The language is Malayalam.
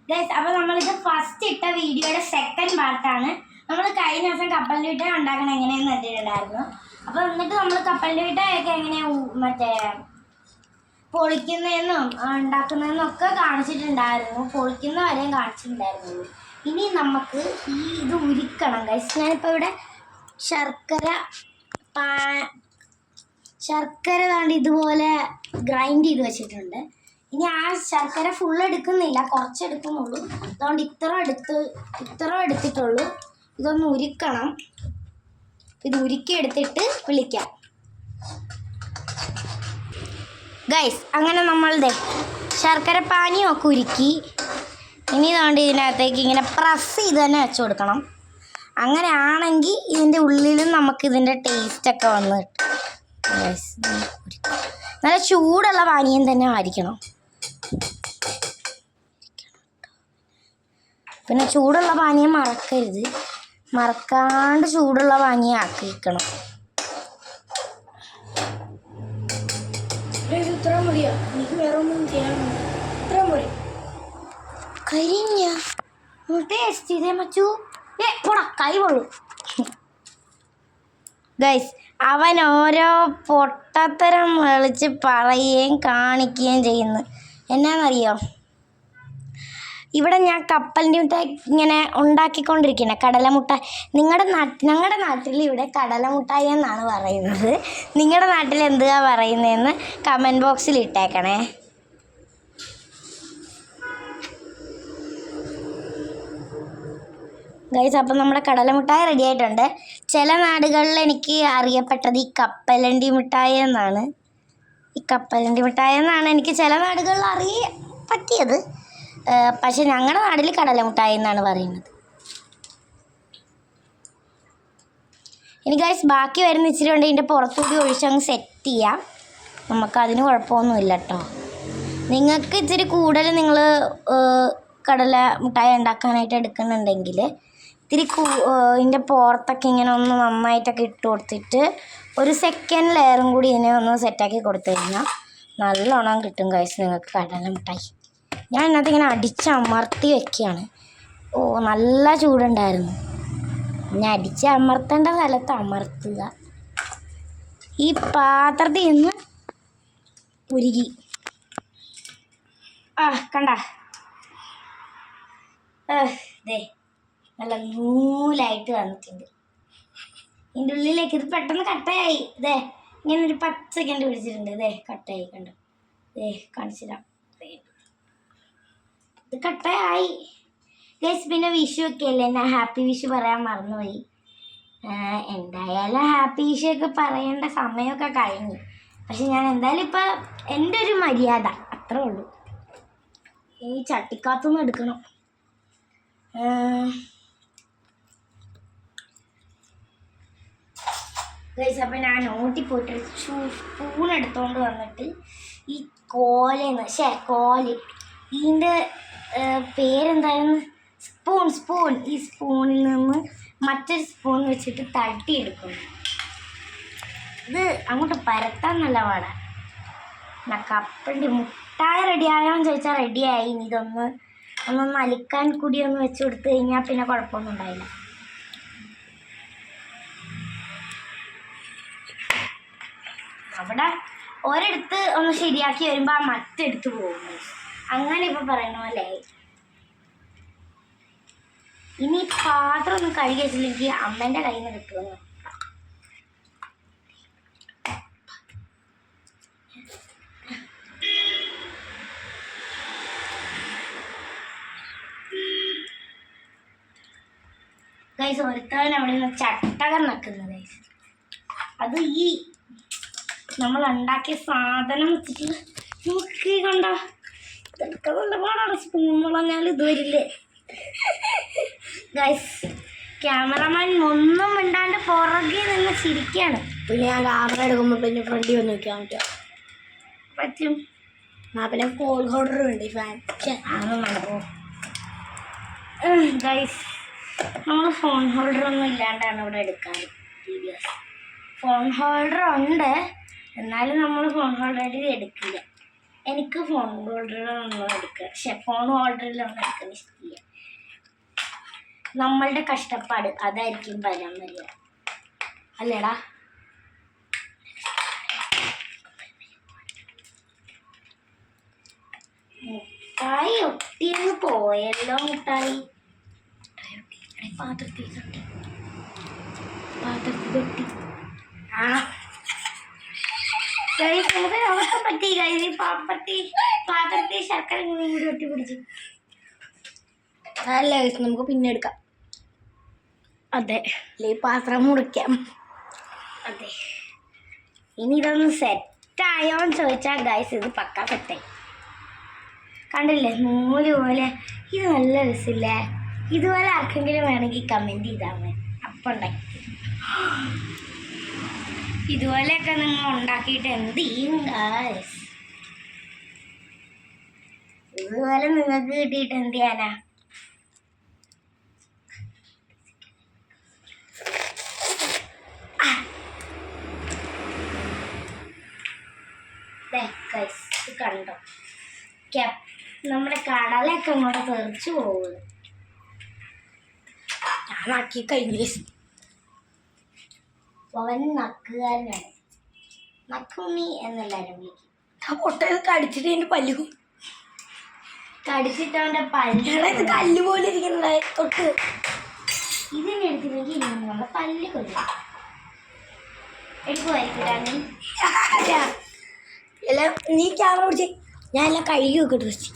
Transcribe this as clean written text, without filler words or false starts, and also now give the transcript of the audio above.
ഗൈസ്, അപ്പോൾ നമ്മളിത് ഫസ്റ്റ് ഇട്ട വീഡിയോയുടെ സെക്കൻഡ് പാർട്ടാണ്. നമ്മൾ കഴിഞ്ഞ ദിവസം കപ്പലിൻ്റെ വീട്ട ഉണ്ടാക്കണം എങ്ങനെയെന്ന് കണ്ടിട്ടുണ്ടായിരുന്നു. അപ്പോൾ എന്നിട്ട് നമ്മൾ കപ്പലിൻ്റെ വീട്ടയൊക്കെ എങ്ങനെയാണ് മറ്റേ പൊളിക്കുന്നതെന്നും ഉണ്ടാക്കുന്നതെന്നും ഒക്കെ കാണിച്ചിട്ടുണ്ടായിരുന്നു. പൊളിക്കുന്ന വരെയും കാണിച്ചിട്ടുണ്ടായിരുന്നു. ഇനി നമുക്ക് ഇത് ഉരുക്കണം ഗൈസ്. ഞാനിപ്പോൾ ഇവിടെ ശർക്കര താണ്ട് ഇതുപോലെ ഗ്രൈൻഡ് ചെയ്ത് വെച്ചിട്ടുണ്ട്. ഇനി ആ ശർക്കര ഫുൾ എടുക്കുന്നില്ല, കുറച്ച് എടുക്കുന്നുള്ളൂ. അതുകൊണ്ട് ഇത്ര എടുത്തിട്ടുള്ളൂ. ഇതൊന്ന് ഉരുക്കണം. ഇത് ഉരുക്കി എടുത്തിട്ട് വിളിക്കാം ഗൈസ്. അങ്ങനെ നമ്മളുടെ ശർക്കര പാനിയൊക്കെ ഉരുക്കി. ഇനി ഇതുകൊണ്ട് ഇതിനകത്തേക്ക് ഇങ്ങനെ പ്രസ് ചെയ്ത് തന്നെ വെച്ച് കൊടുക്കണം. അങ്ങനെ ആണെങ്കിൽ ഇതിൻ്റെ ഉള്ളിലും നമുക്കിതിൻ്റെ ടേസ്റ്റൊക്കെ വന്ന് കിട്ടും ഗൈസ്. നല്ല ചൂടുള്ള പാനീയം തന്നെ ആയിരിക്കണം. പിന്നെ ചൂടുള്ള പാനീയം മറക്കരുത്. മറക്കാണ്ട് ചൂടുള്ള പാനീയം ആക്കി വെക്കണം. കരിഞ്ഞ ടേസ്റ്റ് ചെയ്തേ മച്ചു. പോടാ, കൈ കൊള്ളും ഗൈസ്. അവൻ ഓരോ പൊട്ടത്തരം വിളിച്ച് പറയുകയും കാണിക്കുകയും ചെയ്യുന്നു. എന്നാന്നറിയോ, ഇവിടെ ഞാൻ കപ്പലിൻ്റെ മുട്ടായി ഇങ്ങനെ ഉണ്ടാക്കിക്കൊണ്ടിരിക്കുന്നത്. കടലമുട്ടായി ഞങ്ങളുടെ നാട്ടിൽ ഇവിടെ കടലമുട്ടായി എന്നാണ് പറയുന്നത്. നിങ്ങളുടെ നാട്ടിൽ എന്തുവാ പറയുന്നതെന്ന് കമൻറ്റ് ബോക്സിൽ ഇട്ടേക്കണേ ഗൈസ്. അപ്പം നമ്മുടെ കടലമുട്ടായി റെഡി ആയിട്ടുണ്ട്. ചില നാടുകളിൽ എനിക്ക് അറിയപ്പെട്ടത് ഈ കപ്പലണ്ടി മിഠായി എന്നാണ്. എനിക്ക് ചില നാടുകളിൽ പറ്റിയത്. പക്ഷെ ഞങ്ങളുടെ നാട്ടിൽ കടലമുട്ടായി എന്നാണ് പറയുന്നത്. ഇനി ഗൈസ് ബാക്കി വരുന്ന ഇച്ചിരി കൊണ്ട് ഇതിൻ്റെ പുറത്തുകൂടി ഒഴിച്ചങ്ങ് സെറ്റ് ചെയ്യാം. നമുക്കതിന് കുഴപ്പമൊന്നുമില്ല കേട്ടോ. നിങ്ങൾക്ക് ഇച്ചിരി കൂടുതൽ നിങ്ങൾ കടല മുട്ടായി ഉണ്ടാക്കാനായിട്ട് എടുക്കുന്നുണ്ടെങ്കിൽ ഇത്തിരി ഇതിൻ്റെ പുറത്തൊക്കെ ഇങ്ങനെ ഒന്ന് നന്നായിട്ടൊക്കെ ഇട്ട് കൊടുത്തിട്ട് ഒരു സെക്കൻഡ് ലെയറും കൂടി ഇതിനെ ഒന്ന് സെറ്റാക്കി കൊടുത്തു കഴിഞ്ഞാൽ നല്ലോണം കിട്ടും ഗൈസ് നിങ്ങൾക്ക് കടല മുട്ടായി. ഞാൻ ഇതിനകത്ത് ഇങ്ങനെ അടിച്ചമർത്തി വെക്കുകയാണ്. നല്ല ചൂടുണ്ടായിരുന്നു. ഞാൻ അടിച്ചമർത്തേണ്ട സ്ഥലത്ത് അമർത്തുക. ഈ പാത്രത്തിൽ നിന്ന് ഉരുകി കണ്ട ദേ നല്ല നൂലായിട്ട് വന്നിട്ടുണ്ട്. ഇതിൻ്റെ ഉള്ളിലേക്ക് ഇത് പെട്ടെന്ന് കട്ടയായി. ഇതേ ഇങ്ങനെ ഒരു 10 സെക്കൻഡ് പിടിച്ചിട്ടുണ്ട്. ഇതേ കട്ടയായി, കണ്ടോ? കാണിച്ചിടാം. ഇത് കട്ടയായി ഗൈസ്. പിന്നെ വിഷു ഒക്കെ അല്ലേ, ഞാൻ ഹാപ്പി വിഷു പറയാൻ മറന്നുപോയി. എന്തായാലും ഹാപ്പി വിഷു ഒക്കെ പറയേണ്ട സമയമൊക്കെ കഴിഞ്ഞു. പക്ഷെ ഞാൻ എന്തായാലും ഇപ്പം എൻ്റെ ഒരു മര്യാദ അത്രേ ഉള്ളൂ. ഈ ചട്ടിക്കകത്തുനിന്ന് എടുക്കണം. ഗൈസ്, അപ്പം ഞാൻ ഓട്ടി പോയിട്ട് സ്പൂൺ എടുത്തുകൊണ്ട് വന്നിട്ട് ഈ കോല് ഇതിൻ്റെ പേരെന്തായിരുന്നു, സ്പൂൺ. ഈ സ്പൂണിൽ നിന്ന് മറ്റൊരു സ്പൂൺ വെച്ചിട്ട് തട്ടിയെടുക്കുന്നു. ഇത് അങ്ങോട്ട് പരത്താൻ നല്ല പാടാണ്. കപ്പലിൻ്റെ മുട്ടായി റെഡിയായോന്ന് ചോദിച്ചാൽ റെഡിയായി. ഇനി ഒന്നൊന്ന് അലിക്കാൻ കൂടി ഒന്ന് വെച്ച് കൊടുത്തു കഴിഞ്ഞാൽ പിന്നെ കുഴപ്പമൊന്നും ഉണ്ടായില്ല. അവിടെ ഒരിടത്ത് ഒന്ന് ശരിയാക്കി വരുമ്പോൾ ആ മറ്റെടുത്ത് പോകുന്നു. അങ്ങനെ ഇപ്പം പറയുന്ന പോലെ. ഇനി പാത്രം ഒന്ന് കഴുകി വെച്ചില്ലെങ്കിൽ അമ്മേൻ്റെ കയ്യിൽ നിന്ന് കിട്ടുമെന്ന്. ഗൈസ്, ഒരുത്തവൻ അവിടെ നിന്ന് ചട്ടകർ നക്കുന്നത് ഗൈസ്. അത് ഈ നമ്മൾ ഉണ്ടാക്കിയ സാധനം വെച്ചിട്ട് നോക്കി കണ്ടോ, ഇതൊക്കെ നല്ല പാടാണ്. സ്പൂൺ മുളഞ്ഞാൽ ഇത് വരില്ലേ ഗൈസ്. ക്യാമറമാൻ ഒന്നും മിണ്ടാണ്ട് പുറകെ നിന്ന് ചിരിക്കുകയാണ്. പിന്നെ ഞാൻ ക്യാമറ എടുക്കുമ്പോൾ പിന്നെ ഫ്രണ്ടിൽ വന്ന് നോക്കാൻ പറ്റും. പിന്നെ കോൾ ഹോൾഡർ ഉണ്ട് ഫാൻ. അതൊന്നും നടക്കും ഗൈസ്. നമ്മൾ ഫോൺ ഹോൾഡറൊന്നും ഇല്ലാണ്ടാണ് ഇവിടെ എടുക്കാൻ വീഡിയോസ്. ഫോൺ ഹോൾഡർ ഉണ്ട്, എന്നാലും നമ്മൾ ഫോൺ ഹോൾഡറിൽ എടുക്കില്ല. എനിക്ക് ഫോൺ ഹോൾഡറിലൊന്നും എടുക്കുക, പക്ഷെ ഫോൺ ഹോൾഡറിലൊന്നും എടുക്കാൻ ഇഷ്ടമില്ല. നമ്മളുടെ കഷ്ടപ്പാട് അതായിരിക്കും വരാൻ വരിക, അല്ലേടാ? മുട്ടായി ഒട്ടിയെന്ന് പോയല്ലോ. മുട്ടായി പാത്രത്തിൽ തൊട്ടി, പാത്രത്തിൽ തൊട്ടി. ആ അവസ്ഥ പറ്റി പാത്രത്തിൽ ശർക്കര കൂടി ഒട്ടി പിടിച്ചു. അല്ല, നമുക്ക് പിന്നെ എടുക്കാം. അതെ, ഈ പാത്രം മുറിക്കാം. അതെ, ഇനി ഇതൊന്ന് സെറ്റായോന്ന് ചോദിച്ചാൽ ഗൈസ് ഇത് പക്കാ സെറ്റായി. കണ്ടില്ലേ, നൂല് പോലെ. ഇത് നല്ല രസമില്ലേ? ഇതുപോലെ ആർക്കെങ്കിലും വേണമെങ്കിൽ കമൻറ്റ് ചെയ്താൽ മതി, അപ്പം ഉണ്ടാക്കി. ഇതുപോലെയൊക്കെ നിങ്ങൾ ഉണ്ടാക്കിയിട്ട് എന്ത് ചെയ്യും ഗൈസ്? ഇതുപോലെ നിങ്ങൾക്ക് കിട്ടിയിട്ട് എന്ത് ചെയ്യാനാ? കണ്ടോ, നമ്മുടെ കടലൊക്കെ അങ്ങോട്ട് തെറിച്ചു പോകും. ഞാൻ ആക്കി കഴിഞ്ഞു. അവൻ നക്കുകാരനാണ്, നക്കുണ്ണി എന്നെല്ലാരും വിളിക്കും. ആ പൊട്ടത് കടിച്ചിട്ട് എൻ്റെ പല്ലു കടിച്ചിട്ട് അവൻ്റെ പല്ല് കല്ല് പോലെ ഇരിക്കുന്ന തൊട്ട് ഇതിനെ എടുത്തില്ലെങ്കിൽ നമ്മുടെ പല്ല് കൊല്ലും. എടുക്കുമായിരിക്കും. നീ ക്യാമറ പിടിച്ച് ഞാൻ എല്ലാം കഴുകി വെക്കിട്ട് വെച്ച്